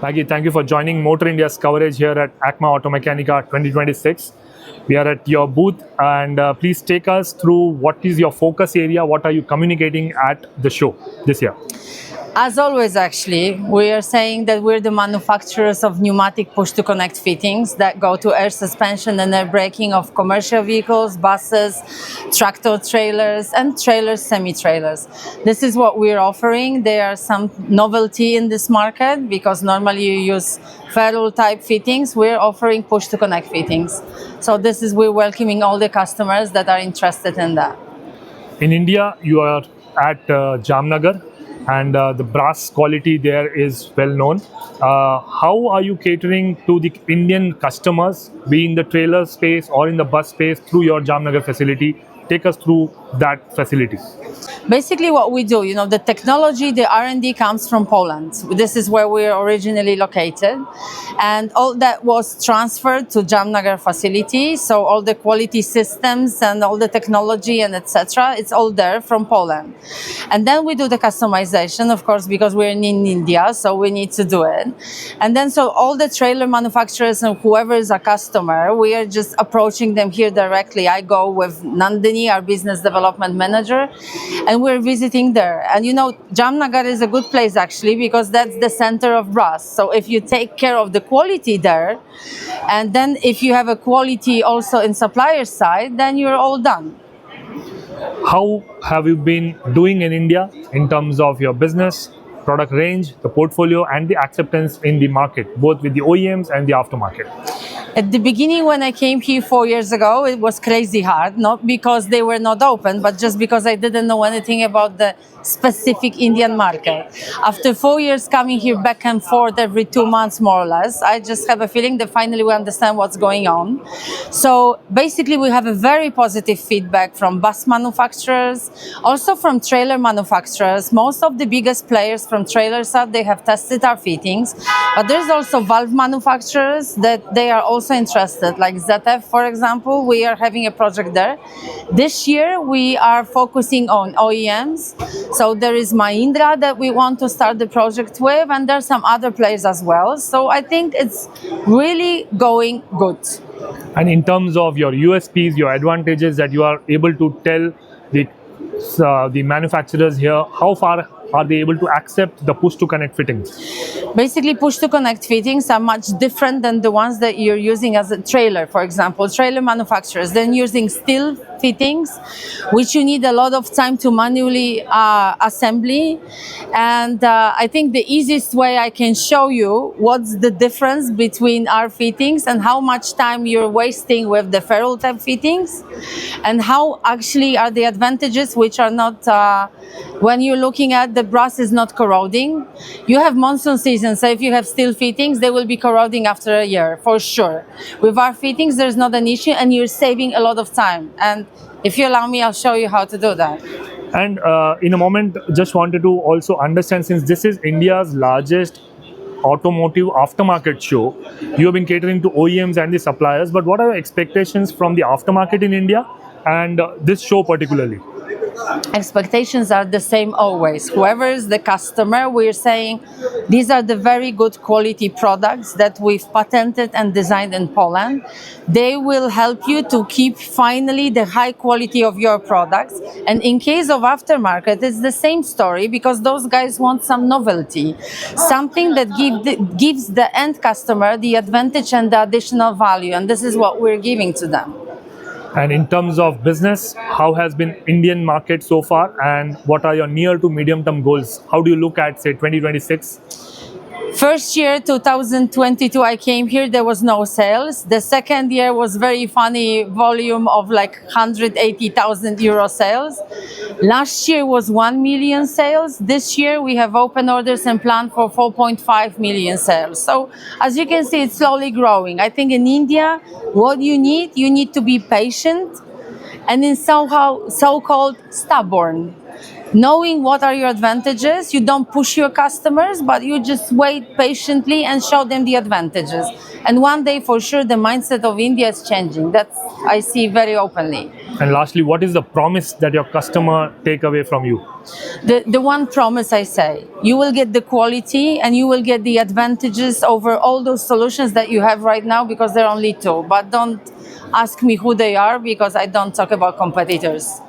Maggie, thank you for joining Motor India's coverage here at ACMA Automechanika 2026. We are at your booth, and please take us through what is your focus area, what are you communicating at the show this year? As always, actually, we are saying that we're the manufacturers of pneumatic push-to-connect fittings that go to air suspension and air braking of commercial vehicles, buses, tractor trailers, and trailers, semi-trailers. This is what we're offering. There are some novelty in this market because normally you use ferrule type fittings. We're offering push-to-connect fittings. So this is, we're welcoming all the customers that are interested in that. In India, you are at Jamnagar, and the brass quality there is well known. How are you catering to the Indian customers, be in the trailer space or in the bus space, through your Jamnagar facility? Take us through that facility. Basically what we do, the technology, the R&D comes from Poland. This is where we're originally located. And all that was transferred to Jamnagar facility. So all the quality systems and all the technology and etc., it's all there from Poland. And then we do the customization, of course, because we're in India, so we need to do it. And then so all the trailer manufacturers and whoever is a customer, we are just approaching them here directly. I go with Nandini, our business development manager, and we're visiting there. And Jamnagar is a good place actually because that's the center of brass. So if you take care of the quality there, and then if you have a quality also in supplier side, then you're all done. How have you been doing in India in terms of your business, product range, the portfolio, and the acceptance in the market, both with the OEMs and the aftermarket? At the beginning, when I came here 4 years ago, it was crazy hard, not because they were not open, but just because I didn't know anything about the specific Indian market. After 4 years coming here back and forth every 2 months, more or less, I just have a feeling that finally we understand what's going on. So basically, we have a very positive feedback from bus manufacturers, also from trailer manufacturers. Most of the biggest players from trailers they have tested our fittings, but there's also valve manufacturers that they are also interested, like ZF, for example. We are having a project there. This year, we are focusing on OEMs. So there is Mahindra that we want to start the project with, and there are some other players as well. So I think it's really going good. And in terms of your USPs, your advantages that you are able to tell the manufacturers here, how far are they able to accept the push-to-connect fittings? Basically, push-to-connect fittings are much different than the ones that you're using as a trailer, for example. Trailer manufacturers, they're using steel fittings, which you need a lot of time to manually assembly. And I think the easiest way I can show you what's the difference between our fittings and how much time you're wasting with the ferrule type fittings, and how actually are the advantages which are not, when you're looking at the brass is not corroding. You have monsoon season, so if you have steel fittings, they will be corroding after a year, for sure. With our fittings, there's not an issue, and you're saving a lot of time. And if you allow me, I'll show you how to do that. And in a moment, just wanted to also understand, since this is India's largest automotive aftermarket show, you have been catering to OEMs and the suppliers, but what are your expectations from the aftermarket in India and this show particularly? Expectations are the same always. Whoever is the customer, we're saying these are the very good quality products that we've patented and designed in Poland. They will help you to keep finally the high quality of your products. And in case of aftermarket, it's the same story because those guys want some novelty, something that gives the end customer the advantage and the additional value. And this is what we're giving to them. And in terms of business, how has been Indian market so far, and what are your near to medium term goals? How do you look at, say, 2026? First year, 2022, I came here, there was no sales. The second year was very funny volume of like 180,000 euro sales. Last year was 1 million sales. This year we have open orders and plan for 4.5 million sales. So as you can see, it's slowly growing. I think in India, what you need to be patient and in somehow so-called stubborn. Knowing what are your advantages, you don't push your customers, but you just wait patiently and show them the advantages. And one day, for sure, the mindset of India is changing. That's I see very openly. And lastly, what is the promise that your customer take away from you? The one promise I say, you will get the quality and you will get the advantages over all those solutions that you have right now, because there are only two. But don't ask me who they are, because I don't talk about competitors.